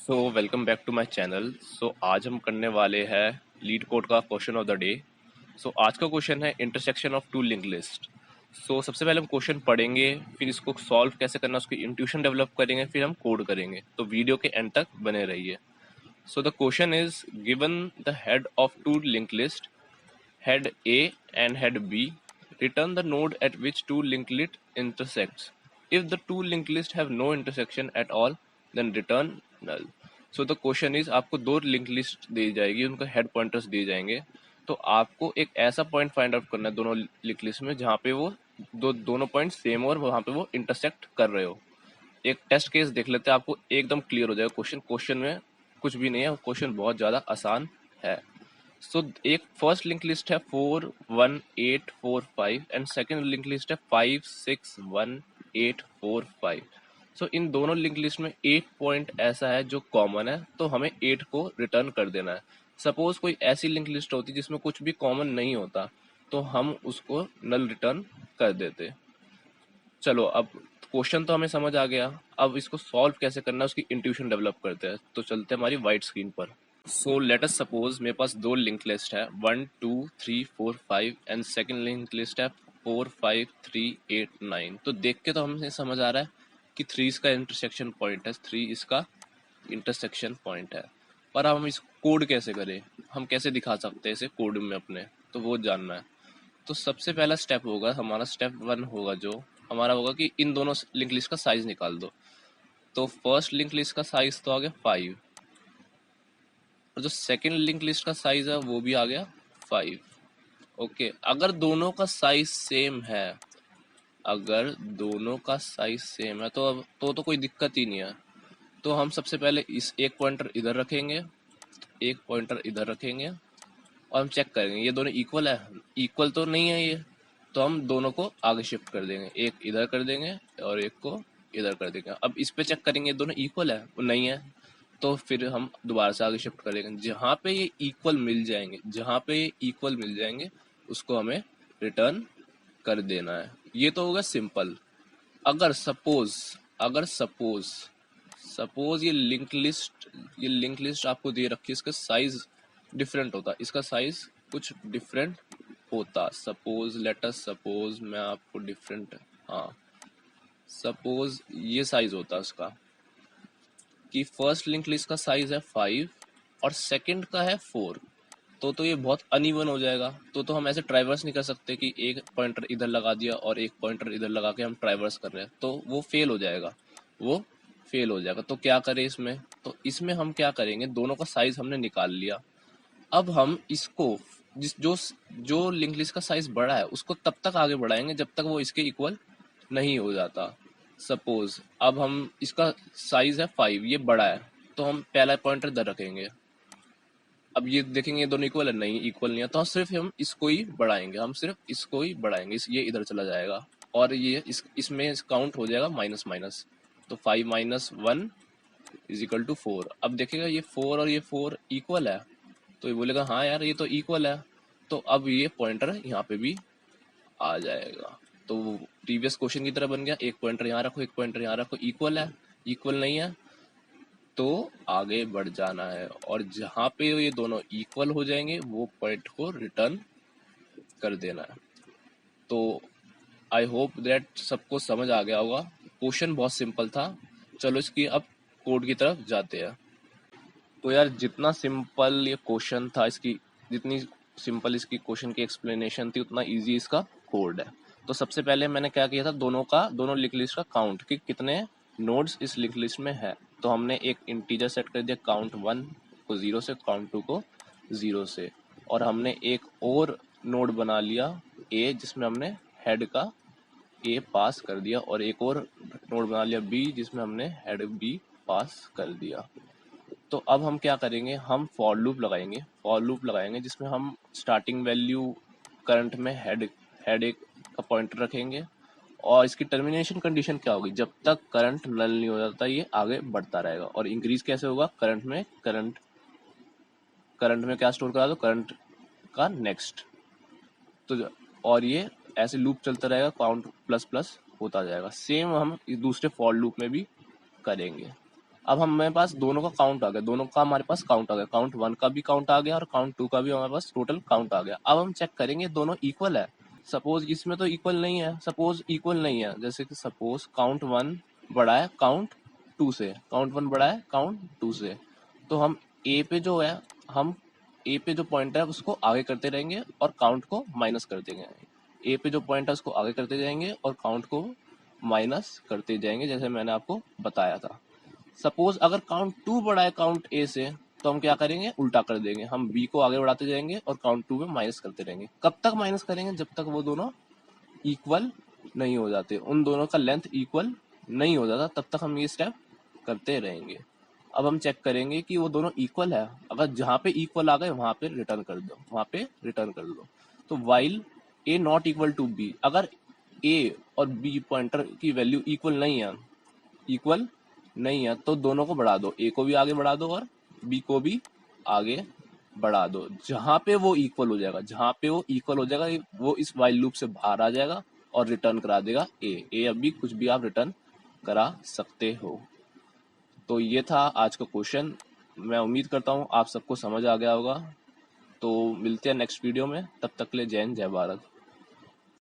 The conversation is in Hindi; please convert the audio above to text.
Welcome back to my channel. आज हम करने वाले हैं लीड कोड का क्वेश्चन ऑफ द डे। आज का क्वेश्चन है intersection of two link list. सबसे पहले हम क्वेश्चन पढ़ेंगे, फिर इसको सॉल्व कैसे करना उसकी इंट्यूशन डेवलप करेंगे, फिर हम कोड करेंगे। तो वीडियो के एंड तक बने रहिए। The question is given the head of two link list, head A and head B, return the node at which two linked list intersects. If the two linked lists have no intersection at all, then return null. The question is, आपको दो लिंक लिस्ट दी जाएगी, उनका हेड पॉइंटर्स दिए जाएंगे। तो आपको एक ऐसा पॉइंट फाइंड आउट करना है दोनों लिंक लिस्ट में जहाँ पे वो दोनों पॉइंट सेम हो और वहाँ पे वो इंटरसेक्ट कर रहे हो। एक टेस्ट केस देख लेते हैं, आपको एकदम क्लियर हो जाएगा क्वेश्चन में कुछ भी नहीं है, क्वेश्चन बहुत ज़्यादा आसान है। एक फर्स्ट लिंक लिस्ट है 4 1 8 4 5 एंड सेकंड लिंक लिस्ट है 5 6 1 8 4 5। इन दोनों लिंक लिस्ट में 8 पॉइंट ऐसा है जो कॉमन है, तो हमें 8 को रिटर्न कर देना है। सपोज कोई ऐसी लिंक लिस्ट होती जिसमें कुछ भी कॉमन नहीं होता, तो हम उसको नल रिटर्न कर देते। चलो, अब क्वेश्चन तो हमें समझ आ गया, अब इसको सॉल्व कैसे करना है उसकी इंट्यूशन डेवलप करते हैं। तो चलते हैं हमारी वाइट स्क्रीन पर। लेट अस सपोज मेरे पास दो लिंक लिस्ट है 1 2 3 4 5 एंड सेकंड लिंक लिस्ट है 4 5 3 8 9। तो देख के तो हमें समझ आ रहा है कि 3 इसका इंटरसेक्शन पॉइंट है, 3 इसका इंटरसेक्शन पॉइंट है। पर हम इस कोड कैसे करें, हम कैसे दिखा सकते हैं इसे कोड में अपने, तो वो जानना है। तो सबसे पहला स्टेप होगा हमारा, स्टेप 1 होगा जो हमारा होगा कि इन दोनों लिंक लिस्ट का साइज निकाल दो। तो फर्स्ट लिंक लिस्ट का साइज तो आ गया 5 और जो सेकंड लिंक लिस्ट का साइज है वो भी आ गया 5। ओके, अगर दोनों का साइज सेम है, अगर दोनों का साइज सेम है तो अब तो कोई दिक्कत ही नहीं है। तो हम सबसे पहले इस एक पॉइंटर इधर रखेंगे, एक पॉइंटर इधर रखेंगे और हम चेक करेंगे ये दोनों इक्वल है। इक्वल तो नहीं है ये, तो हम दोनों को आगे शिफ्ट कर देंगे, एक इधर कर देंगे और एक को इधर कर देंगे। अब इस पे चेक करेंगे दोनों इक्वल है, वो नहीं है, तो फिर हम दोबारा से आगे शिफ्ट करेंगे। जहाँ पे ये इक्वल मिल जाएंगे, जहाँ पे ये इक्वल मिल जाएंगे उसको हमें रिटर्न कर देना है। ये तो होगा सिंपल। अगर सपोज अगर सपोज सपोज ये लिंक लिस्ट आपको दे रखी है, इसका साइज डिफरेंट होता, इसका साइज कुछ डिफरेंट होता। सपोज मैं आपको डिफरेंट, हाँ, सपोज ये साइज होता उसका कि फर्स्ट लिंक लिस्ट का साइज है 5 और सेकंड का है 4। तो ये बहुत अनइवन हो जाएगा। तो हम ऐसे ट्राइवर्स नहीं कर सकते कि एक पॉइंटर इधर लगा दिया और एक पॉइंटर इधर लगा के हम ट्राइवर्स कर रहे हैं, तो वो फेल हो जाएगा, वो फेल हो जाएगा। तो क्या करें इसमें, तो इसमें हम क्या करेंगे, दोनों का साइज हमने निकाल लिया। अब हम इसको जो लिंक लिस्ट का साइज बड़ा है उसको तब तक आगे बढ़ाएंगे जब तक वो इसके इक्वल नहीं हो जाता। सपोज अब हम इसका साइज है 5, ये बड़ा है, तो हम पहला पॉइंटर इधर रखेंगे। अब ये देखेंगे ये दोनों इक्वल है, नहीं इक्वल नहीं है, तो सिर्फ हम इसको ही बढ़ाएंगे, हम सिर्फ इसको ही बढ़ाएंगे, ये इधर चला जाएगा और ये इसमें काउंट हो जाएगा माइनस माइनस। तो 5 माइनस 1 इज इक्वल टू 4। अब देखेगा ये 4 और ये 4 इक्वल है, तो ये बोलेगा हाँ यार ये तो इक्वल है। तो अब ये पॉइंटर यहाँ पे भी आ जाएगा। तो प्रीवियस क्वेश्चन की तरह बन गया, एक पॉइंटर यहाँ रखो, एक पॉइंटर यहाँ रखो, इक्वल है, इक्वल नहीं है तो आगे बढ़ जाना है, और जहाँ पे ये दोनों इक्वल हो जाएंगे वो पॉइंट को रिटर्न कर देना है। तो आई होप दैट सबको समझ आ गया होगा। क्वेश्चन बहुत सिंपल था। चलो इसकी अब कोड की तरफ जाते हैं। तो यार जितना सिंपल ये क्वेश्चन था, जितनी सिंपल इसकी क्वेश्चन की एक्सप्लेनेशन थी, उतना इजी इसका कोड है। तो सबसे पहले मैंने क्या किया था, दोनों लिंक लिस्ट का काउंट कि कितने नोड्स इस लिंक लिस्ट में है। तो हमने एक इंटीजर सेट कर दिया, काउंट 1 को 0 से, काउंट 2 को 0 से, और हमने एक और नोड बना लिया ए जिसमें हमने हेड का ए पास कर दिया, और एक और नोड बना लिया बी जिसमें हमने हेड बी पास कर दिया। तो अब हम क्या करेंगे, हम फॉर लूप लगाएंगे जिसमें हम स्टार्टिंग वैल्यू करंट में हेड एक का पॉइंटर रखेंगे, और इसकी टर्मिनेशन कंडीशन क्या होगी, जब तक करंट नल नहीं हो जाता ये आगे बढ़ता रहेगा। और इंक्रीज कैसे होगा, करंट में क्या स्टोर करा दो, करंट का नेक्स्ट। तो और ये ऐसे लूप चलता रहेगा, काउंट प्लस प्लस होता जाएगा। सेम हम इस दूसरे फॉर लूप में भी करेंगे। अब हमारे पास दोनों का काउंट आ गया, दोनों का हमारे पास काउंट आ गया, काउंट 1 का भी काउंट आ गया और काउंट 2 का भी हमारे पास टोटल काउंट आ गया। अब हम चेक करेंगे दोनों इक्वल है। सपोज इसमें तो इक्वल नहीं है, सपोज इक्वल नहीं है, जैसे कि सपोज काउंट 1 बड़ा है काउंट 2 से, काउंट 1 बड़ा है काउंट 2 से, तो हम ए पे जो है, हम ए पे जो पॉइंट है उसको आगे करते रहेंगे और काउंट को माइनस कर देंगे। ए पे जो पॉइंट है उसको आगे करते जाएंगे और काउंट को माइनस करते जाएंगे, जैसे मैंने आपको बताया था। सपोज अगर काउंट 2 बड़ा है काउंट ए से, तो हम क्या करेंगे, उल्टा कर देंगे, हम बी को आगे बढ़ाते जाएंगे और काउंट 2 में माइनस करते रहेंगे। कब तक माइनस करेंगे, जब तक वो दोनों इक्वल नहीं हो जाते, उन दोनों का लेंथ इक्वल नहीं हो जाता, तब तक हम ये स्टेप करते रहेंगे। अब हम चेक करेंगे कि वो दोनों इक्वल है। अगर जहां पे इक्वल आ गए वहां पे रिटर्न कर दो, वहां पे रिटर्न कर दो। तो while A not equal to B, अगर ए और बी पॉइंटर की वैल्यू इक्वल नहीं है, इक्वल नहीं है, तो दोनों को बढ़ा दो, ए को भी आगे बढ़ा दो और बी को भी आगे बढ़ा दो। जहां पे वो इक्वल हो जाएगा, जहां पे वो इक्वल हो जाएगा, वो इस वाइल लूप से बाहर आ जाएगा और रिटर्न करा देगा ए अब भी कुछ भी आप रिटर्न करा सकते हो। तो ये था आज का क्वेश्चन। मैं उम्मीद करता हूँ आप सबको समझ आ गया होगा। तो मिलते हैं नेक्स्ट वीडियो में, तब तक के लिए जय हिंद जय भारत।